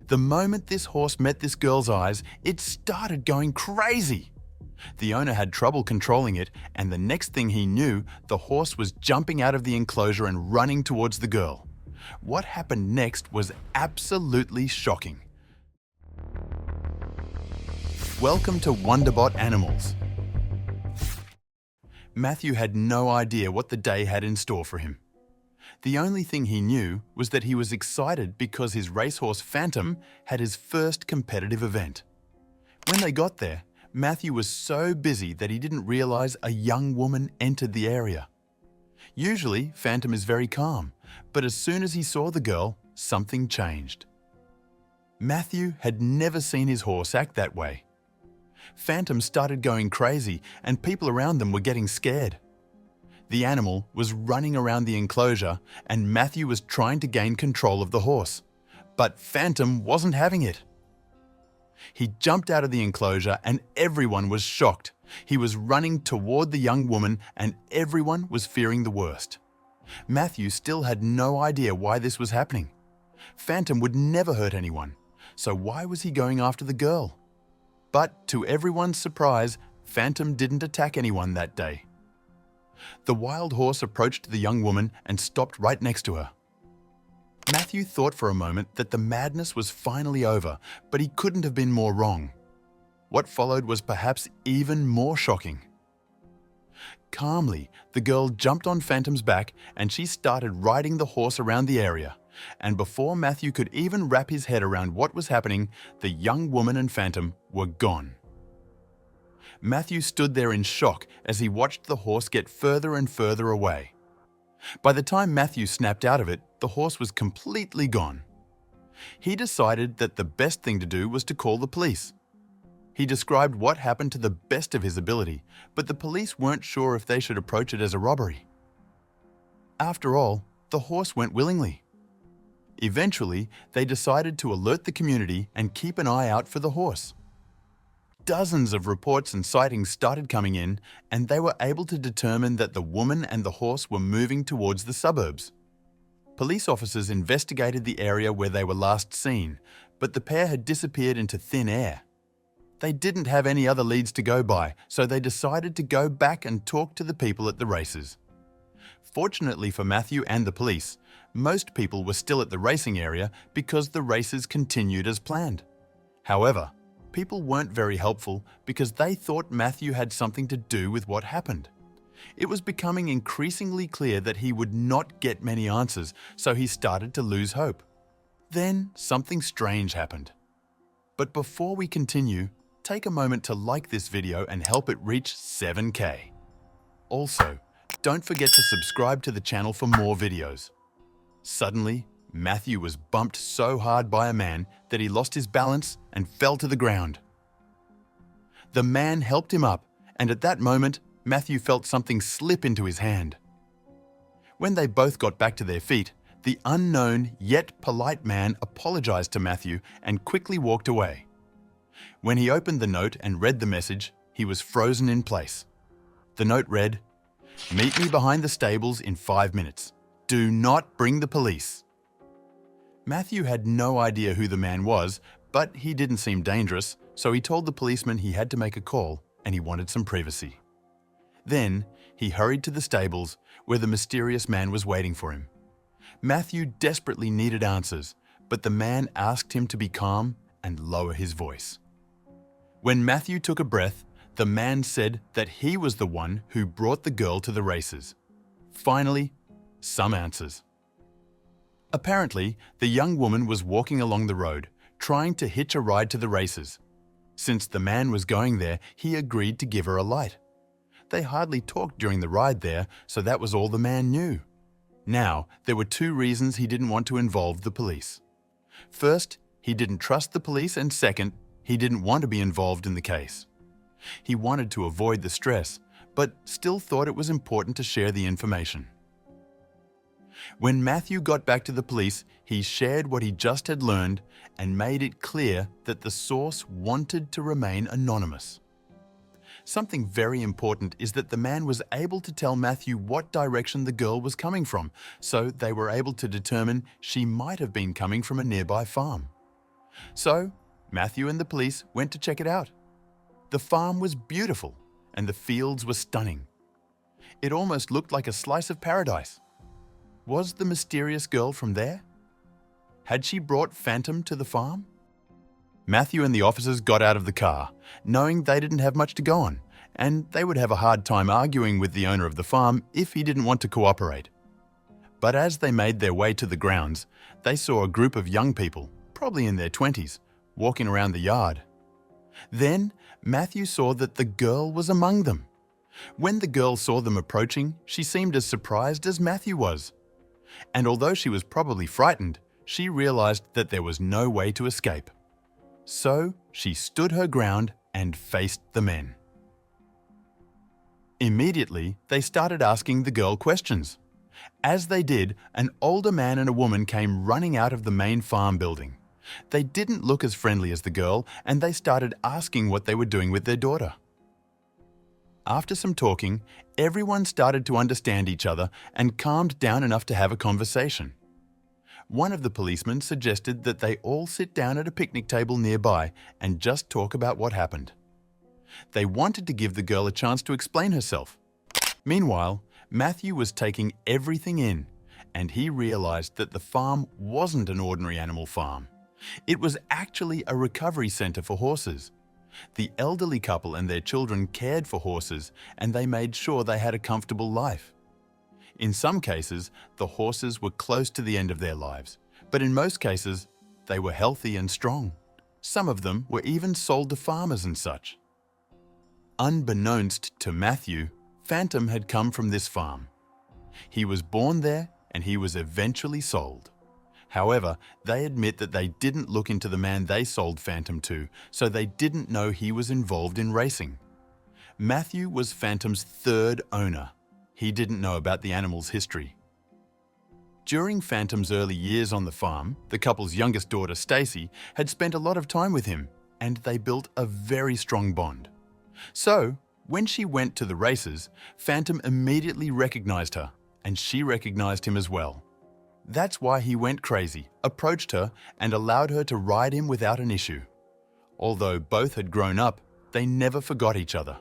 The moment this horse met this girl's eyes, it started going crazy. The owner had trouble controlling it, and the next thing he knew, the horse was jumping out of the enclosure and running towards the girl. What happened next was absolutely shocking. Welcome to Wonderbot Animals. Matthew had no idea what the day had in store for him. The only thing he knew was that he was excited because his racehorse Phantom had his first competitive event. When they got there, Matthew was so busy that he didn't realize a young woman entered the area. Usually, Phantom is very calm, but as soon as he saw the girl, something changed. Matthew had never seen his horse act that way. Phantom started going crazy, and people around them were getting scared. The animal was running around the enclosure, and Matthew was trying to gain control of the horse. But Phantom wasn't having it. He jumped out of the enclosure, and everyone was shocked. He was running toward the young woman, and everyone was fearing the worst. Matthew still had no idea why this was happening. Phantom would never hurt anyone, so why was he going after the girl? But to everyone's surprise, Phantom didn't attack anyone that day. The wild horse approached the young woman and stopped right next to her. Matthew thought for a moment that the madness was finally over, but he couldn't have been more wrong. What followed was perhaps even more shocking. Calmly, the girl jumped on Phantom's back and she started riding the horse around the area. And before Matthew could even wrap his head around what was happening, the young woman and Phantom were gone. Matthew stood there in shock as he watched the horse get further and further away. By the time Matthew snapped out of it, the horse was completely gone. He decided that the best thing to do was to call the police. He described what happened to the best of his ability, but the police weren't sure if they should approach it as a robbery. After all, the horse went willingly. Eventually, they decided to alert the community and keep an eye out for the horse. Dozens of reports and sightings started coming in, and they were able to determine that the woman and the horse were moving towards the suburbs. Police officers investigated the area where they were last seen, but the pair had disappeared into thin air. They didn't have any other leads to go by, so they decided to go back and talk to the people at the races. Fortunately for Matthew and the police, most people were still at the racing area because the races continued as planned. However, people weren't very helpful because they thought Matthew had something to do with what happened. It was becoming increasingly clear that he would not get many answers, so he started to lose hope. Then something strange happened. But before we continue, take a moment to like this video and help it reach 7K. Also, don't forget to subscribe to the channel for more videos. Suddenly, Matthew was bumped so hard by a man that he lost his balance and fell to the ground. The man helped him up, and at that moment, Matthew felt something slip into his hand. When they both got back to their feet, the unknown yet polite man apologized to Matthew and quickly walked away. When he opened the note and read the message, he was frozen in place. The note read, "Meet me behind the stables in 5 minutes. Do not bring the police." Matthew had no idea who the man was, but he didn't seem dangerous, so he told the policeman he had to make a call and he wanted some privacy. Then, he hurried to the stables where the mysterious man was waiting for him. Matthew desperately needed answers, but the man asked him to be calm and lower his voice. When Matthew took a breath, the man said that he was the one who brought the girl to the races. Finally, some answers. Apparently, the young woman was walking along the road, trying to hitch a ride to the races. Since the man was going there, he agreed to give her a light. They hardly talked during the ride there, so that was all the man knew. Now, there were 2 reasons he didn't want to involve the police. First, he didn't trust the police, and second, he didn't want to be involved in the case. He wanted to avoid the stress, but still thought it was important to share the information. When Matthew got back to the police, he shared what he just had learned and made it clear that the source wanted to remain anonymous. Something very important is that the man was able to tell Matthew what direction the girl was coming from, so they were able to determine she might have been coming from a nearby farm. So, Matthew and the police went to check it out. The farm was beautiful and the fields were stunning. It almost looked like a slice of paradise. Was the mysterious girl from there? Had she brought Phantom to the farm? Matthew and the officers got out of the car, knowing they didn't have much to go on, and they would have a hard time arguing with the owner of the farm if he didn't want to cooperate. But as they made their way to the grounds, they saw a group of young people, probably in their 20s, walking around the yard. Then Matthew saw that the girl was among them. When the girl saw them approaching, she seemed as surprised as Matthew was. And although she was probably frightened, she realized that there was no way to escape. So she stood her ground and faced the men. Immediately, they started asking the girl questions. As they did, an older man and a woman came running out of the main farm building. They didn't look as friendly as the girl, and they started asking what they were doing with their daughter. After some talking, everyone started to understand each other and calmed down enough to have a conversation. One of the policemen suggested that they all sit down at a picnic table nearby and just talk about what happened. They wanted to give the girl a chance to explain herself. Meanwhile, Matthew was taking everything in, and he realized that the farm wasn't an ordinary animal farm. It was actually a recovery center for horses. The elderly couple and their children cared for horses, and they made sure they had a comfortable life. In some cases, the horses were close to the end of their lives, but in most cases, they were healthy and strong. Some of them were even sold to farmers and such. Unbeknownst to Matthew, Phantom had come from this farm. He was born there and he was eventually sold. However, they admit that they didn't look into the man they sold Phantom to, so they didn't know he was involved in racing. Matthew was Phantom's third owner. He didn't know about the animal's history. During Phantom's early years on the farm, the couple's youngest daughter, Stacy, had spent a lot of time with him, and they built a very strong bond. So, when she went to the races, Phantom immediately recognized her, and she recognized him as well. That's why he went crazy, approached her, and allowed her to ride him without an issue. Although both had grown up, they never forgot each other.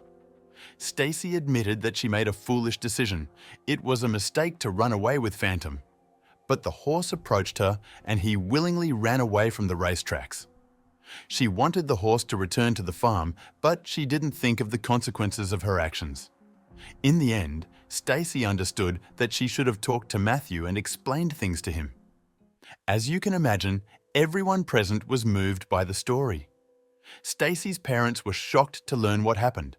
Stacy admitted that she made a foolish decision. It was a mistake to run away with Phantom. But the horse approached her, and he willingly ran away from the racetracks. She wanted the horse to return to the farm, but she didn't think of the consequences of her actions. In the end, Stacy understood that she should have talked to Matthew and explained things to him. As you can imagine, everyone present was moved by the story. Stacy's parents were shocked to learn what happened.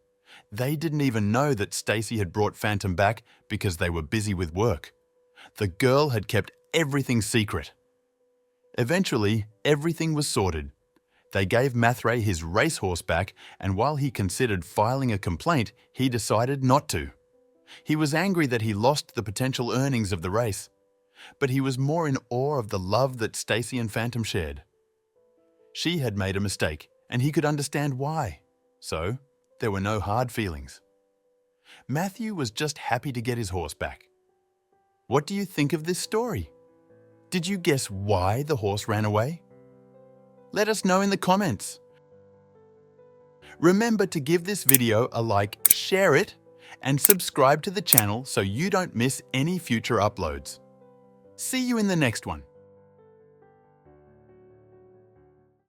They didn't even know that Stacy had brought Phantom back because they were busy with work. The girl had kept everything secret. Eventually, everything was sorted. They gave Mathray his racehorse back, and while he considered filing a complaint, he decided not to. He was angry that he lost the potential earnings of the race, but he was more in awe of the love that Stacy and Phantom shared. She had made a mistake, and he could understand why. So, there were no hard feelings. Matthew was just happy to get his horse back. What do you think of this story? Did you guess why the horse ran away? Let us know in the comments. Remember to give this video a like, share it, and subscribe to the channel so you don't miss any future uploads. See you in the next one.